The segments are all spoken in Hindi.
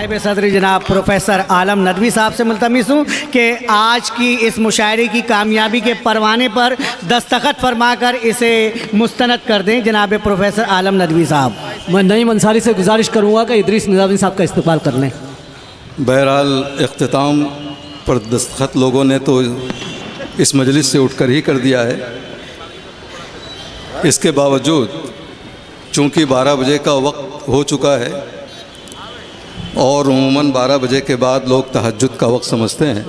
नायब सदर जनाब प्रोफेसर आलम नदवी साहब से मुल्तमिस हूँ कि आज की इस मुशायरे की कामयाबी के परवाने पर दस्तखत फरमाकर इसे मुस्तनद कर दें जनाब प्रोफेसर आलम नदवी साहब। मैं नईम अंसारी से गुजारिश करूँगा कि इदरीस निज़ामी साहब का इस्तेमाल कर लें। बहरहाल इख्तिताम पर दस्तखत लोगों ने तो इस मजलिस से उठकर ही कर दिया है। इसके बावजूद चूँकि 12 बजे का वक्त हो चुका है और उमूमन 12 बजे के बाद लोग तहज्जुद का वक्त समझते हैं,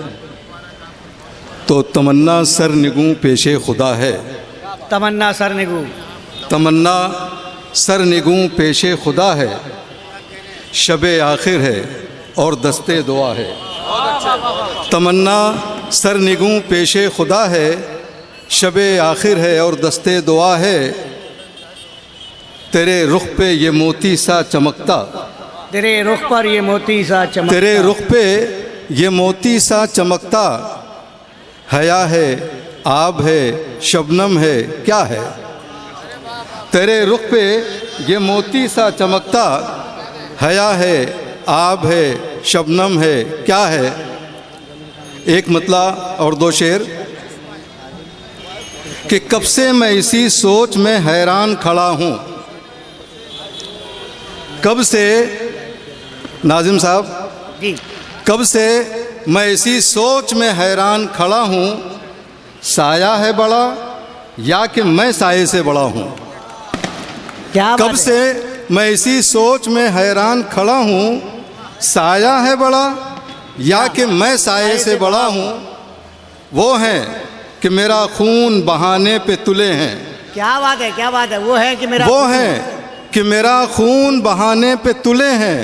तो तमन्ना सर निगूं पेशे खुदा है। तमन्ना सर निगूं, तमन्ना सर निगूं पेशे खुदा है, शबे आखिर है और दस्ते दुआ है। तमन्ना सर निगूं पेशे खुदा है, शबे आखिर है और दस्ते दुआ है। तेरे रुख पे ये मोती सा चमकता, तेरे रुख पर ये मोती सा चमकता, तेरे रुख पे ये मोती सा चमकता, हया है आब है शबनम है क्या है। तेरे रुख पे ये मोती सा चमकता, हया है आब है शबनम है क्या है। एक मतला और दो शेर कि कब से मैं इसी सोच में हैरान खड़ा हूँ। कब से, नाजिम साहब जी, कब से मैं इसी सोच में हैरान खड़ा हूँ, साया है बड़ा या कि मैं साये से बड़ा हूँ। क्या कब से मैं इसी सोच में हैरान खड़ा हूँ, साया है बड़ा या कि मैं साये से बड़ा हूँ। वो हैं कि मेरा खून बहाने पे तुले हैं। क्या बात है, क्या बात है। वो है कि मेरा, वो हैं कि मेरा खून बहाने पे तुले हैं,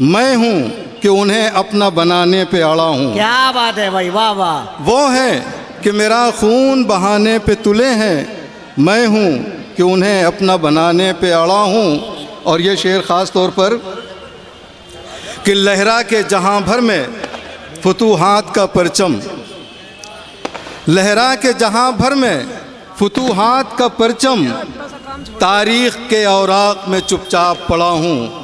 मैं हूँ कि उन्हें अपना बनाने पे अड़ा हूँ। क्या बात है भाई, वाह वाह। वो हैं कि मेरा खून बहाने पे तुले हैं, मैं हूँ कि उन्हें अपना बनाने पे अड़ा हूँ। और ये शेर ख़ास तौर पर कि लहरा के जहाँ भर में फुतूहात का परचम, लहरा के जहाँ भर में फुतूहात का परचम, तारीख़ के औराक़ में चुपचाप पड़ा हूँ।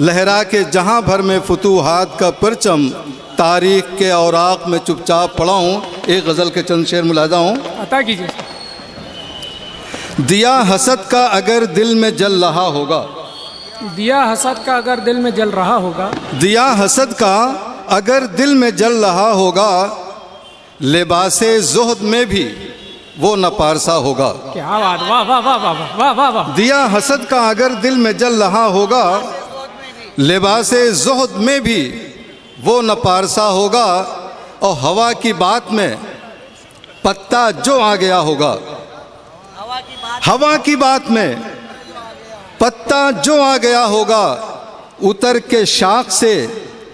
लहरा के जहाँ भर में फुतूहात का परचम, तारीख़ के औराक़ में चुपचाप पड़ा हूँ। एक गज़ल के चंद शेर मुलाज़ा हूँ, अता कीजिए। दिया हसद का अगर दिल में जल रहा होगा, दिया हसद का अगर दिल में जल रहा होगा, दिया हसद का अगर दिल में जल रहा होगा, लिबासे ज़ुहद में भी वो न पारसा होगा। क्या बात, वाह वाह वाह वाह वाह वाह वाह। दिया हसद का अगर दिल में जल रहा होगा, लिबासे ज़ुहद में भी वो न पारसा होगा। और हवा की बात में पत्ता जो आ गया होगा, हवा की बात में पत्ता जो आ गया होगा, उतर के शाख से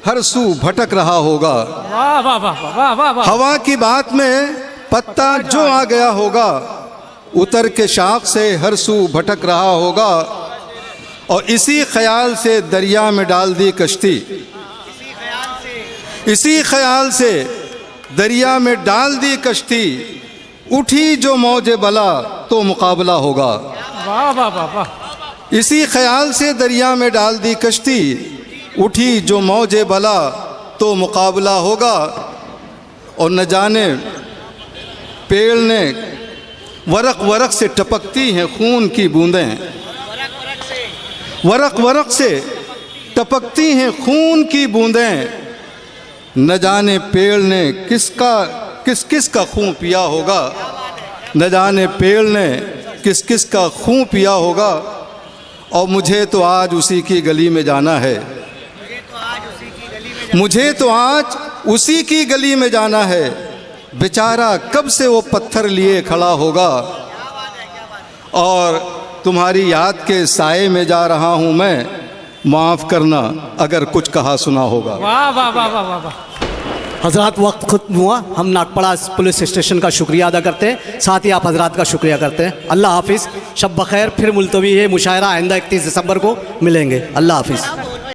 हर सू भटक रहा होगा। वाह वाह वाह वाह वाह वाह। हवा की बात में पत्ता जो आ गया होगा, उतर के शाख से हर सू भटक रहा होगा। और इसी ख्याल से दरिया में डाल दी कश्ती, इसी ख्याल से दरिया में डाल दी कश्ती, उठी जो मौजे बला तो मुकाबला होगा। वाह वाह वाह वाह। इसी ख्याल से दरिया में डाल दी कश्ती, उठी जो मौजे बला तो मुकाबला होगा। और न जाने पेड़ ने वरक वरक से टपकती हैं खून की बूंदें, वरक वरक से टपकती हैं खून की बूंदें। न जाने पेड़ ने किस किस का खून पिया होगा, न जाने पेड़ ने किस किस का खून पिया होगा। और मुझे तो आज उसी की गली में जाना है, मुझे तो आज उसी की गली में जाना है। बेचारा कब से वो पत्थर लिए खड़ा होगा, और तुम्हारी याद के साए में जा रहा हूँ मैं, माफ़ करना अगर कुछ कहा सुना होगा। वाह वाह वाह वाह वाह वाह। हजरात वक्त ख़त्म हुआ। हम नागपड़ा पुलिस स्टेशन का शुक्रिया अदा करते हैं, साथ ही आप हजरात का शुक्रिया करते हैं। अल्लाह हाफिज़, शब बखैर। फिर मुलतवी है मुशायरा आइंदा 31 दिसंबर को मिलेंगे। अल्लाह हाफिज़।